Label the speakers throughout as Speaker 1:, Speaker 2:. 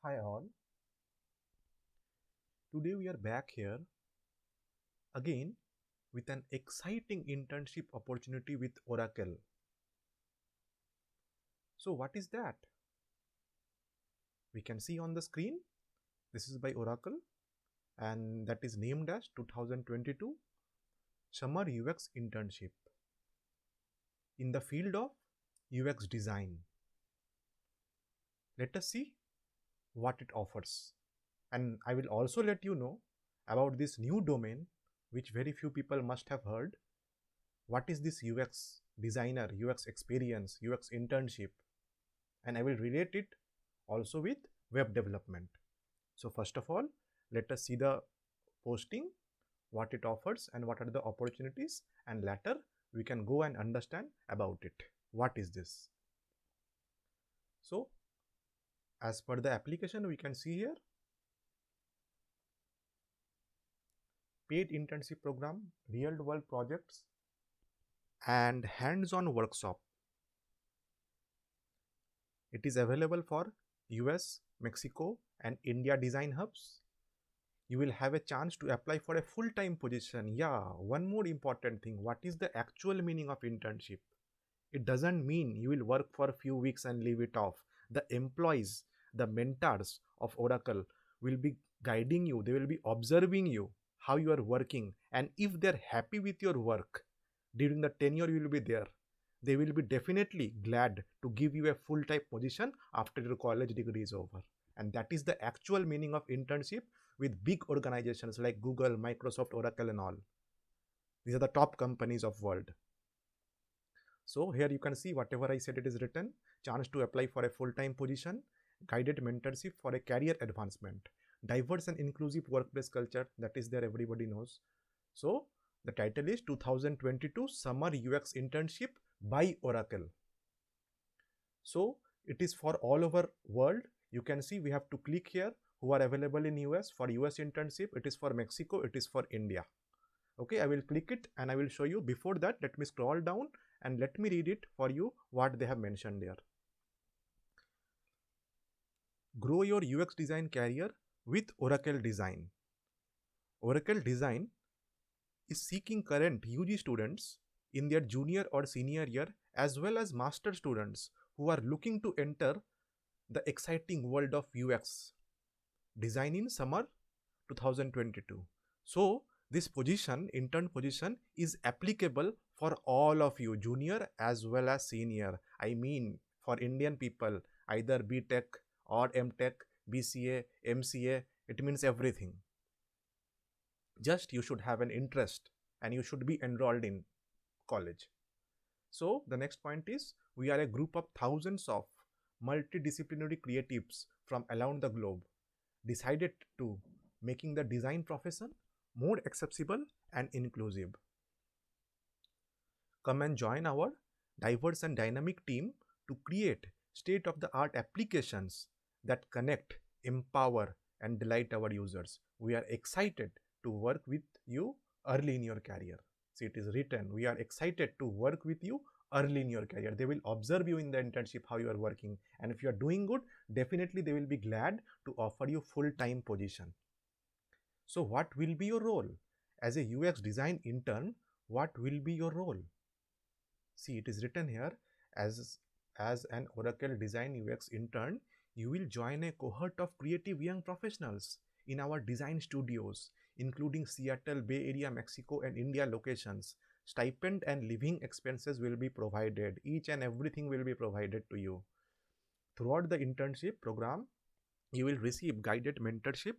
Speaker 1: Hi all. Today we are back here again with an exciting internship opportunity with Oracle. So what is that? We can see on the screen. This is by Oracle and that is named as 2022 Summer UX Internship in the field of UX design. Let us see what it offers. And I will also let you know about this new domain which very few people must have heard. What is this UX designer, UX experience, UX internship? And I will relate it also with web development. So first of all, let us see the posting, what it offers and what are the opportunities, and later we can go and understand about it. What is this? So as per the application, we can see here paid internship program, real world projects and hands-on workshop. It is available for US, Mexico and India design hubs. You will have a chance to apply for a full-time position. Yeah, one more important thing. What is the actual meaning of internship? It doesn't mean you will work for a few weeks and leave it off. The employees, the mentors of Oracle will be guiding you. They will be observing you, how you are working. And if they're happy with your work during the tenure you will be there, they will be definitely glad to give you a full-time position after your college degree is over. And that is the actual meaning of internship with big organizations like Google, Microsoft, Oracle and all. These are the top companies of world. So here you can see whatever I said, it is written. Chance to apply for a full-time position, guided mentorship for a career advancement, diverse and inclusive workplace culture, that is there, everybody knows. So the title is 2022 Summer UX Internship by Oracle. So it is for all over world. You can see we have to click here who are available in US for US internship. It is for Mexico, it is for India. Okay, I will click it and I will show you. Before that, let me scroll down and let me read it for you what they have mentioned there. Grow your UX design career with Oracle Design. Oracle Design is seeking current UG students in their junior or senior year as well as master students who are looking to enter the exciting world of UX design in summer 2022. So this position, intern position, is applicable for all of you, junior as well as senior. I mean for Indian people, either BTech or MTech, BCA, MCA, it means everything. Just you should have an interest and you should be enrolled in college. So the next point is, we are a group of thousands of multidisciplinary creatives from around the globe decided to making the design profession more accessible and inclusive. Come and join our diverse and dynamic team to create state-of-the-art applications that connect, empower, and delight our users. We are excited to work with you early in your career. See, it is written, we are excited to work with you early in your career. They will observe you in the internship how you are working, and if you are doing good, definitely they will be glad to offer you full-time position. So what will be your role as a UX design intern? What will be your role? See, it is written here, as an Oracle Design UX intern, you will join a cohort of creative young professionals in our design studios, including Seattle, Bay Area, Mexico, and India locations. Stipend and living expenses will be provided. Each and everything will be provided to you. Throughout the internship program, you will receive guided mentorship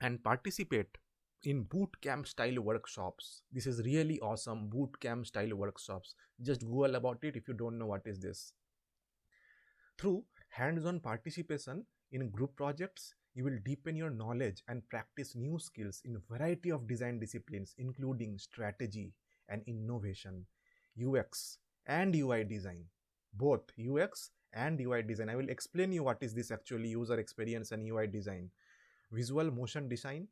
Speaker 1: and participate in boot camp style workshops. This is really awesome, boot camp style workshops. Just Google about it if you don't know what is this. Through hands-on participation in group projects, you will deepen your knowledge and practice new skills in a variety of design disciplines, including strategy and innovation, UX and UI design. Both UX and UI design. I will explain you what is this actually, user experience and UI design. Visual motion design,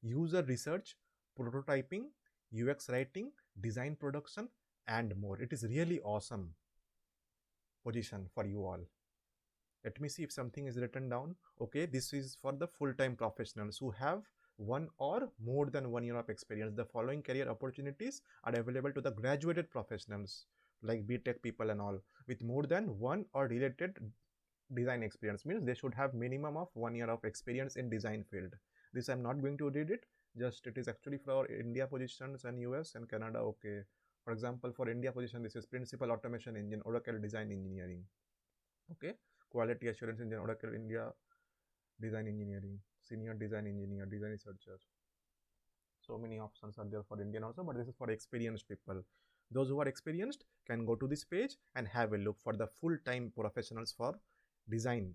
Speaker 1: user research, prototyping, UX writing, design production, and more. It is really awesome position for you all. Let me see if something is written down. Okay, this is for the full-time professionals who have 1 or more than 1 year of experience. The following career opportunities are available to the graduated professionals like BTech people and all with more than one or related design experience. Means they should have minimum of 1 year of experience in design field. This I'm not going to read it, just it is actually for India positions and US and Canada. Okay, for example, for India position, this is principal automation engine, Oracle design engineering. Okay, quality assurance engineer, Oracle India design engineering, senior design engineer, design researcher. So many options are there for Indian also, but this is for experienced people. Those who are experienced can go to this page and have a look for the full-time professionals for design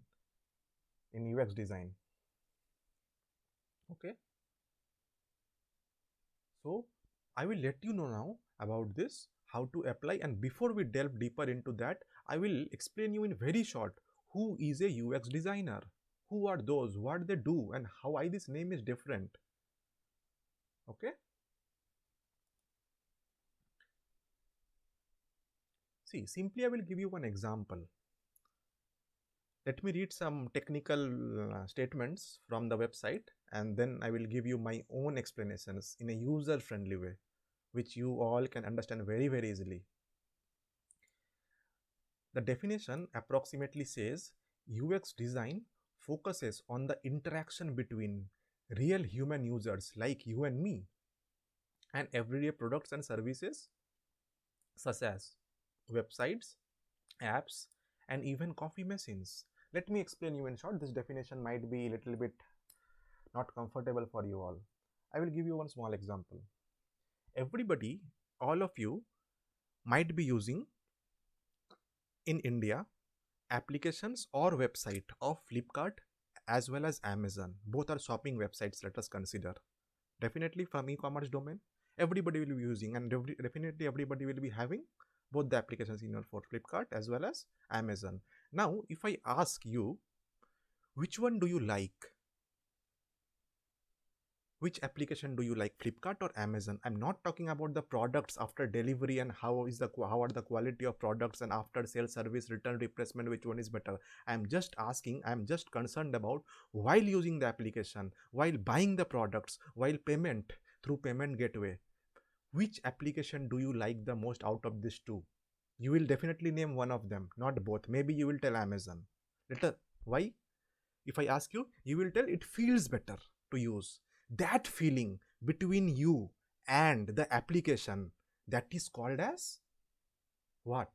Speaker 1: in UX design. Okay, so I will let you know now about this, how to apply, and before we delve deeper into that, I will explain you in very short who is a UX designer, who are those, what they do, and how why this name is different. Okay, see, simply I will give you one example. Let me read some technical statements from the website, and then I will give you my own explanations in a user friendly way, which you all can understand very easily. The definition approximately says UX design focuses on the interaction between real human users like you and me and everyday products and services such as websites, apps, and even coffee machines. Let me explain you in short. This definition might be a little bit not comfortable for you all. I will give you one small example. Everybody, all of you, might be using in India applications or website of Flipkart as well as Amazon. Both are shopping websites, let us consider. Definitely from e-commerce domain, everybody will be using, and definitely everybody will be having both the applications in your for Flipkart as well as Amazon. Now, if I ask you, which one do you like? Which application do you like, Flipkart or Amazon? I'm not talking about the products after delivery and how are the quality of products and after sale service, return replacement, which one is better. I'm just asking, I'm just concerned about while using the application, while buying the products, while payment through payment gateway, which application do you like the most out of these two? You will definitely name one of them, not both. Maybe you will tell Amazon. Why? If I ask you, you will tell it feels better to use. That feeling between you and the application, that is called as what?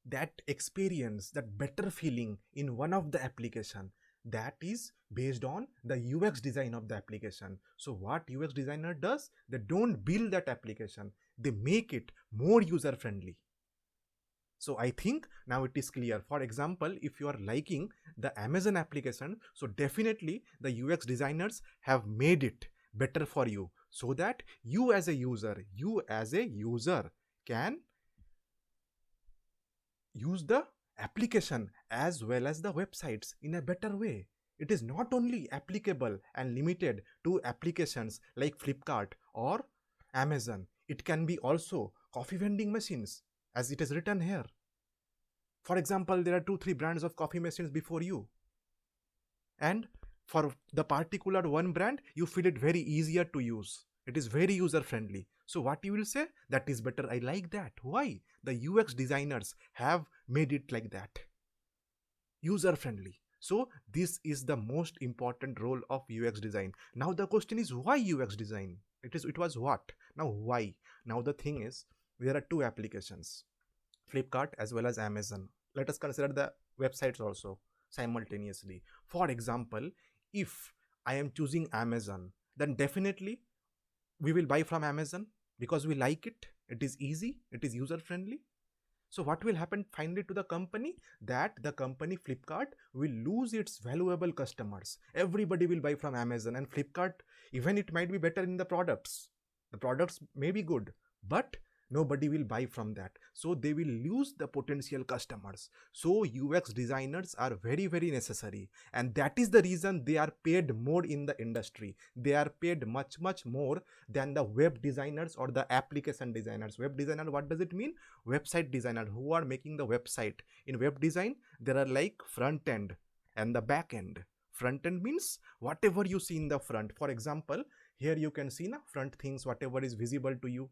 Speaker 1: That experience, that better feeling in one of the application, that is based on the UX design of the application. So what UX designer does, they don't build that application, they make it more user friendly. So I think now it is clear. For example, if you are liking the Amazon application, so definitely the UX designers have made it better for you so that you as a user can use the application as well as the websites in a better way. It is not only applicable and limited to applications like Flipkart or Amazon. It can be also coffee vending machines, as it is written here. For example, there are 2-3 brands of coffee machines before you. And for the particular one brand, you feel it very easier to use. It is very user friendly. So what you will say? That is better. I like that. Why? The UX designers have made it like that. User friendly. So this is the most important role of UX design. Now the question is, why UX design? It was what? Now why? Now the thing is, there are two applications, Flipkart as well as Amazon. Let us consider the websites also simultaneously. For example, if I am choosing Amazon, then definitely we will buy from Amazon because we like it. It is easy, it is user friendly. So what will happen finally to the company? That the company Flipkart will lose its valuable customers. Everybody will buy from Amazon, and Flipkart, even it might be better in the products. The products may be good, but nobody will buy from that, so they will lose the potential customers. So UX designers are very very necessary, and that is the reason they are paid more in the industry. They are paid much more than the web designers or the application designers. Web designer, what does it mean? Website designer, who are making the website. In web design there are like front end and the back end. Front end means whatever you see in the front. For example, here you can see na front things, whatever is visible to you,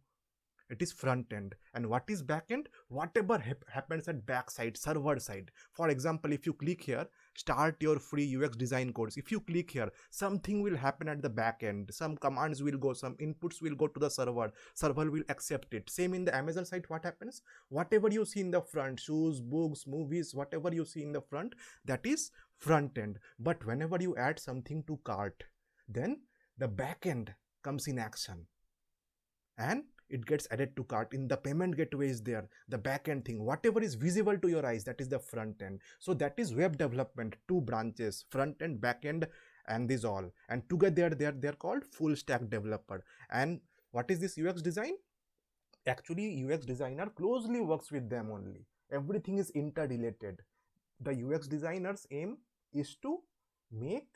Speaker 1: it is front end. And what is back end? Whatever happens at back side, server side. For example, if you click here, start your free UX design course, if you click here, something will happen at the back end. Some commands will go, some inputs will go to the server will accept it. Same in the Amazon site, what happens? Whatever you see in the front, shoes, books, movies, whatever you see in the front, that is front end. But whenever you add something to cart, then the back end comes in action and it gets added to cart. In the payment gateway is there, the back end thing, whatever is visible to your eyes, that is the front end. So that is web development, two branches, front end, back end, and this all, and together they're called full stack developer. And what is this UX design? Actually UX designer closely works with them only. Everything is interrelated. The UX designer's aim is to make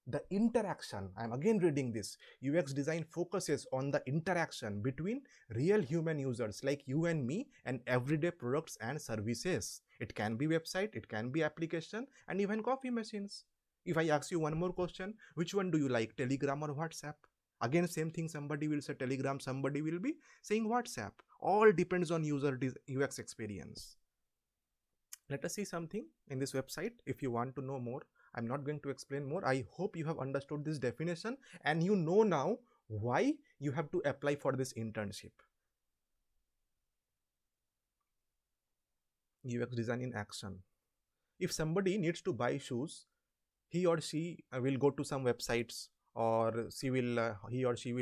Speaker 1: the interaction, I'm again reading this, UX design focuses on the interaction between real human users like you and me and everyday products and services. It can be website, it can be application, and even coffee machines. If I ask you one more question, which one do you like, Telegram or WhatsApp? Again same thing, somebody will say Telegram, somebody will be saying WhatsApp. All depends on user UX experience. Let us see something in this website. If you want to know more, I'm not going to explain more. I hope you have understood this definition and you know now why you have to apply for this internship. UX design in action. If somebody needs to buy shoes, he or she will go to some websites, or he or she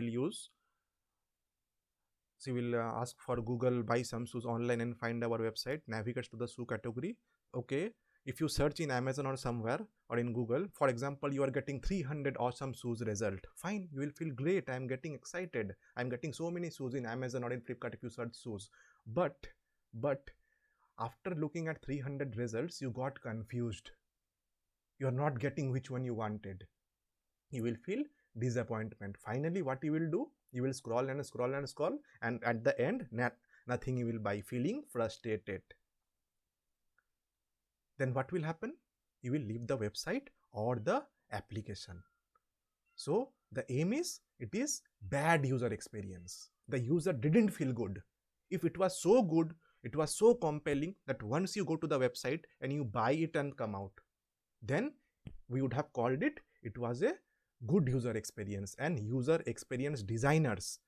Speaker 1: will ask for Google, buy some shoes online, and find our website, navigates to the shoe category. Okay, if you search in Amazon or somewhere or in Google, for example, you are getting 300 awesome shoes result, fine, you will feel great, I'm getting excited, I'm getting so many shoes in Amazon or in Flipkart if you search shoes. But after looking at 300 results, you got confused, you're not getting which one you wanted, you will feel disappointment. Finally what you will do, you will scroll and scroll and scroll, and at the end nothing you will buy, feeling frustrated. Then what will happen? You will leave the website or the application. So the aim is, it is bad user experience. The user didn't feel good. If it was so good, it was so compelling that once you go to the website and you buy it and come out, then we would have called it, it was a good user experience. And user experience designers,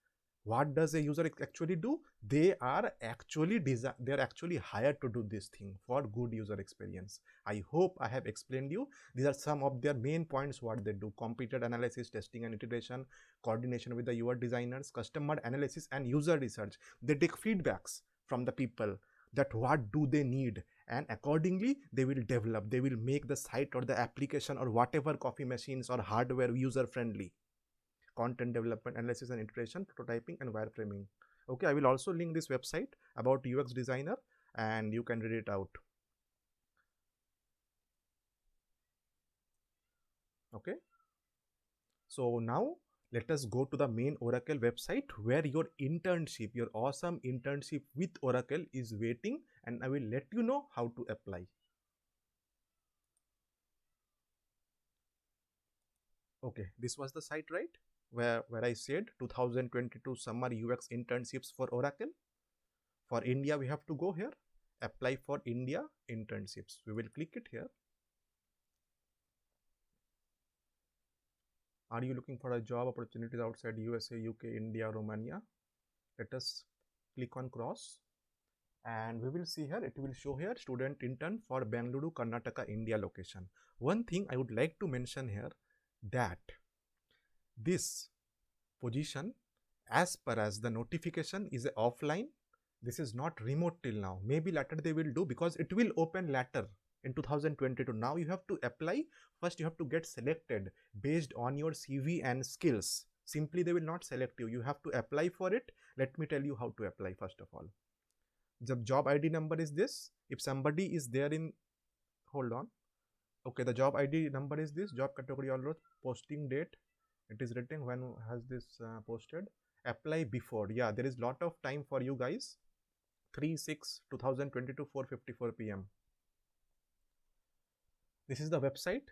Speaker 1: what does a user actually do? They are actually hired to do this thing for good user experience. I hope I have explained you. These are some of their main points, what they do: computer analysis, testing and iteration, coordination with the UI designers, customer analysis and user research. They take feedbacks from the people, that what do they need, and accordingly they will develop, they will make the site or the application or whatever coffee machines or hardware user friendly. Content development, analysis and iteration, prototyping and wireframing. Okay, I will also link this website about UX designer and you can read it out. Okay, so now let us go to the main Oracle website where your internship, your awesome internship with Oracle is waiting, and I will let you know how to apply. Okay, this was the site, right? Where I said 2022 summer UX internships for Oracle. For India, we have to go here, apply for India internships. We will click it here. Are you looking for a job opportunities outside USA, UK, India, Romania? Let us click on cross and we will see here, it will show here student intern for Bengaluru, Karnataka, India location. One thing I would like to mention here, that this position, as per as the notification, is offline. This is not remote till now. Maybe later they will do, because it will open later in 2022. Now you have to apply. First you have to get selected based on your CV and skills. Simply they will not select you. You have to apply for it. Let me tell you how to apply. First of all, the job ID number is this. If somebody is there in, hold on, okay, the job ID number is this. Job category all rows, posting date, it is written when has this posted. Apply before, yeah, there is lot of time for you guys. 3/6/2022 4:54 p.m. This is the website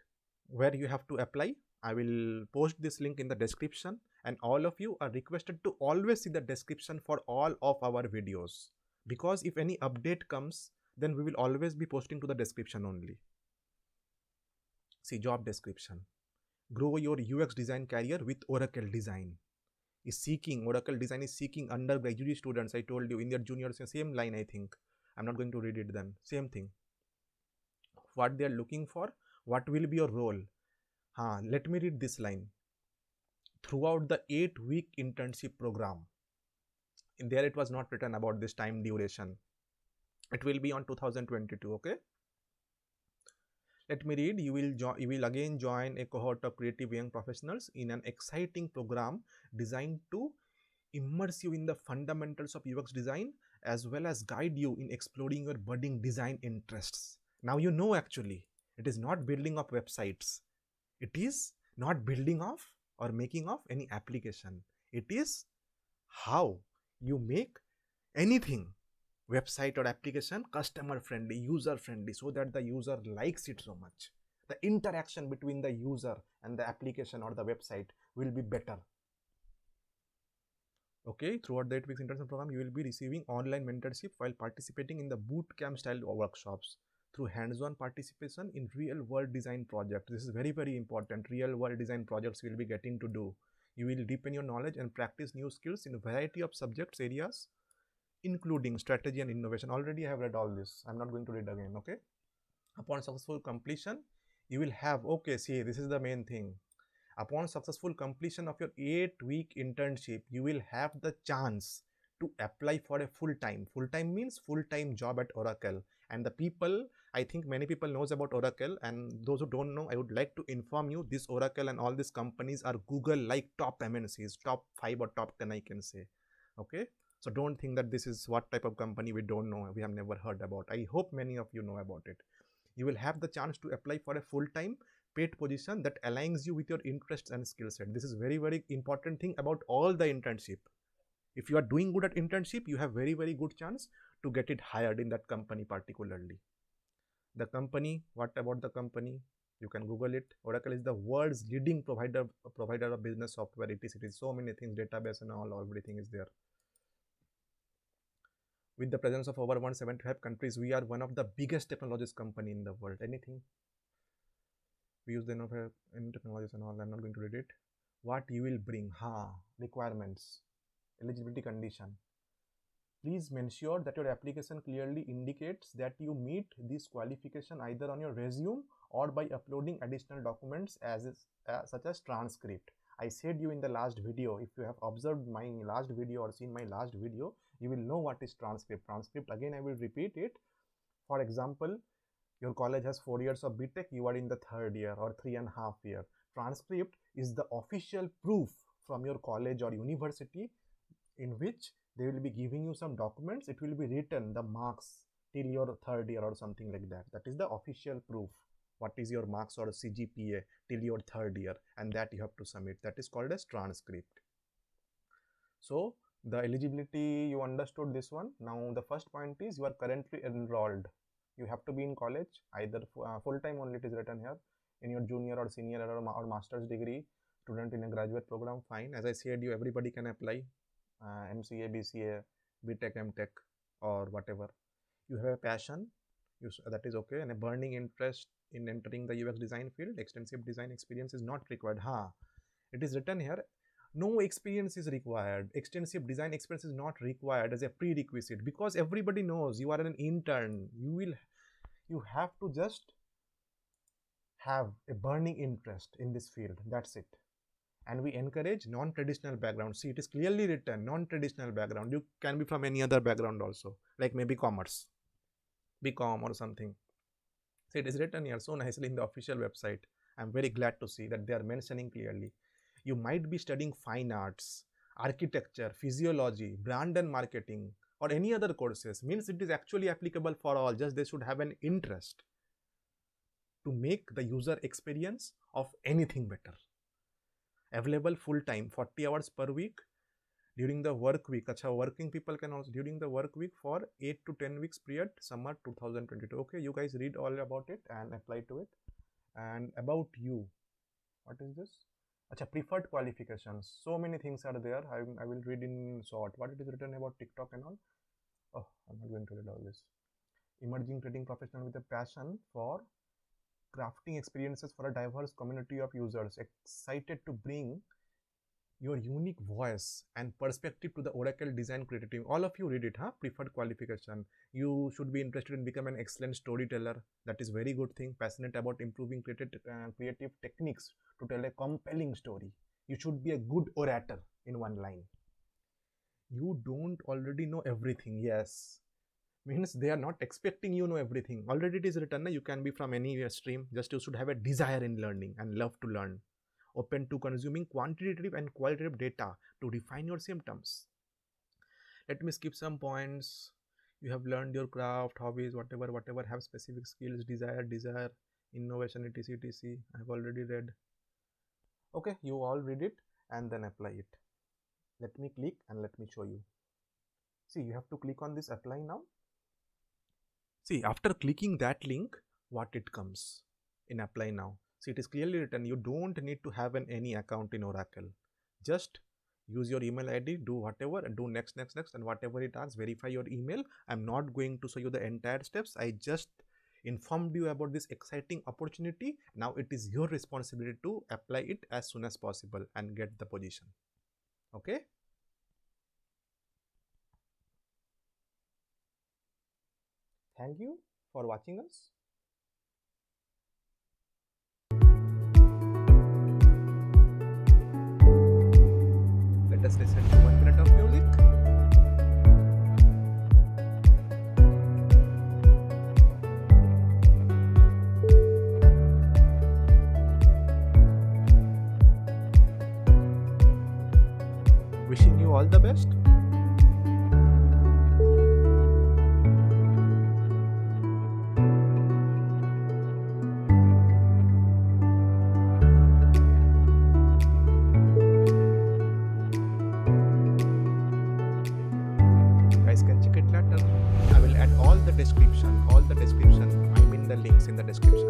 Speaker 1: where you have to apply. I will post this link in the description, and all of you are requested to always see the description for all of our videos, because if any update comes, then we will always be posting to the description only. See, job description: grow your UX design career with Oracle Design. Oracle Design is seeking undergraduate students. I told you in their juniors, same line, I think. I'm not going to read it then. Same thing. What they are looking for, what will be your role? Let me read this line. Throughout the 8-week internship program, in there it was not written about this time duration. It will be on 2022, okay? Let me read. You will again join a cohort of creative young professionals in an exciting program designed to immerse you in the fundamentals of UX design, as well as guide you in exploring your budding design interests. Now you know, actually, it is not building of websites. It is not building of or making of any application. It is how you make anything, website or application, customer friendly, user friendly, so that the user likes it so much. The interaction between the user and the application or the website will be better. Okay, throughout the 8 weeks internship program, you will be receiving online mentorship while participating in the boot camp style workshops through hands-on participation in real world design projects. This is very, very important. Real world design projects you will be getting to do. You will deepen your knowledge and practice new skills in a variety of subjects areas, including strategy and innovation. Already I have read all this. I'm not going to read again, okay? Upon successful completion, you will have, okay, see, this is the main thing. Upon successful completion of your 8-week internship, you will have the chance to apply for a full-time means full-time job at Oracle. And the people, I think many people knows about Oracle, and those who don't know, I would like to inform you, this Oracle and all these companies are Google like top MNCs, top 5 or top 10, I can say. Okay, so don't think that this is what type of company we don't know, we have never heard about. I hope many of you know about it. You will have the chance to apply for a full-time paid position that aligns you with your interests and skill set. This is very, very important thing about all the internship. If you are doing good at internship, you have very, very good chance to get it hired in that company particularly. The company, what about the company? You can Google it. Oracle is the world's leading provider of business software. It is so many things, database and all, everything is there. With the presence of over 175 countries, we are one of the biggest technologies company in the world. Anything? We use the in technologies and all. I'm not going to read it. What you will bring? Requirements, eligibility condition. Please ensure that your application clearly indicates that you meet this qualification either on your resume or by uploading additional documents such as transcript. I said you in the last video, if you have observed my last video or seen my last video, you will know what is transcript. Transcript, again I will repeat it. For example, your college has 4 years of BTech, you are in the 3rd year or 3.5 year. Transcript is the official proof from your college or university in which they will be giving you some documents. It will be written the marks till your 3rd year or something like that. That is the official proof. What is your marks or CGPA till your 3rd year, and that you have to submit. That is called as transcript. So the eligibility, you understood this one. Now the first point is you are currently enrolled. You have to be in college, either full-time only, it is written here, in your junior or senior or master's degree, student in a graduate program, fine. As I said, everybody can apply, MCA, BCA, BTech, MTech, or whatever. You have a passion, that is okay, and a burning interest in entering the UX design field. Extensive design experience is not required. It is written here, no experience is required. Extensive design experience is not required as a prerequisite, because everybody knows you are an intern. You have to just have a burning interest in this field. That's it. And we encourage non-traditional background. See, it is clearly written, non-traditional background. You can be from any other background also, like maybe commerce, BCom or something. So it is written here so nicely in the official website. I'm very glad to see that they are mentioning clearly. You might be studying fine arts, architecture, physiology, brand and marketing, or any other courses. Means it is actually applicable for all, just they should have an interest to make the user experience of anything better. Available full time, 40 hours per week during the work week. Acha, working people can also during the work week for 8 to 10 weeks period, summer 2022. Okay, you guys read all about it and apply to it. And about you, what is this? Acha, preferred qualifications. So many things are there. I will read in short. What it is written about TikTok and all. Oh, I'm not going to read all this. Emerging trading professional with a passion for crafting experiences for a diverse community of users, excited to bring your unique voice and perspective to the Oracle design creative team. All of you read it, huh? Preferred qualification. You should be interested in becoming an excellent storyteller. That is very good thing. Passionate about improving creative techniques to tell a compelling story. You should be a good orator in one line. You don't already know everything. Yes. Means they are not expecting you know everything. Already it is written, you can be from any stream. Just you should have a desire in learning and love to learn. Open to consuming quantitative and qualitative data to refine your symptoms. Let me skip some points. You have learned your craft, hobbies, whatever, have specific skills, desire, innovation, etc. I have already read. Okay, you all read it and then apply it. Let me click and let me show you. See, you have to click on this apply now. See, after clicking that link, what it comes in apply now. See, it is clearly written, you don't need to have any account in Oracle. Just use your email ID, do whatever and do next and whatever it asks, verify your email. I'm not going to show you the entire steps. I just informed you about this exciting opportunity. Now it is your responsibility to apply it as soon as possible and get the position. Okay. Thank you for watching us. Let us listen to 1 minute of music. Wishing you all the best. I will add all the description, I mean the links in the description.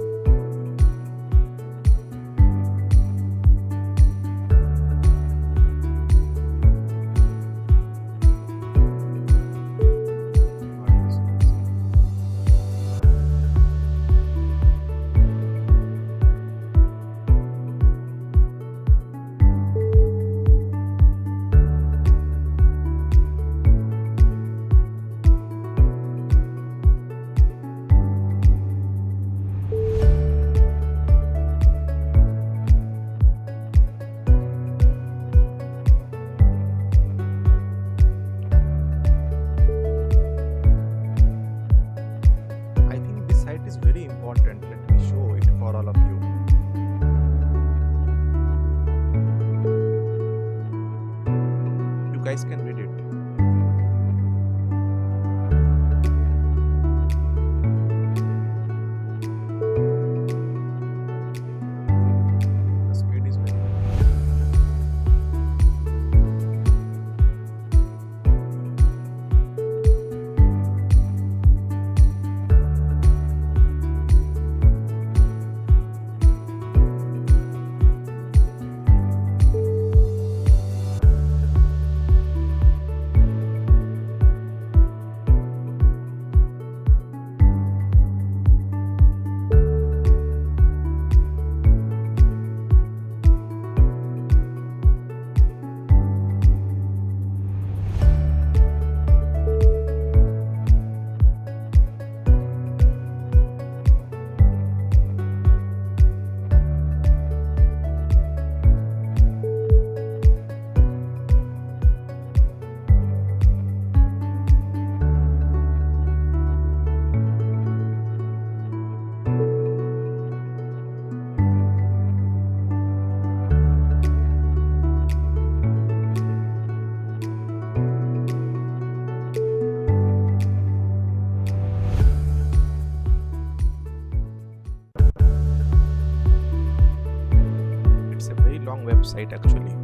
Speaker 1: website actually.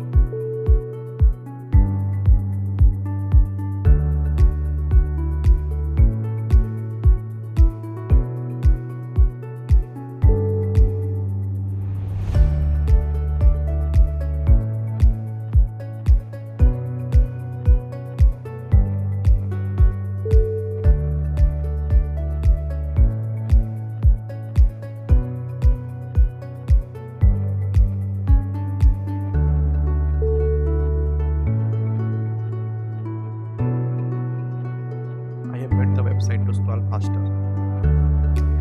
Speaker 1: I have made the website to scroll faster.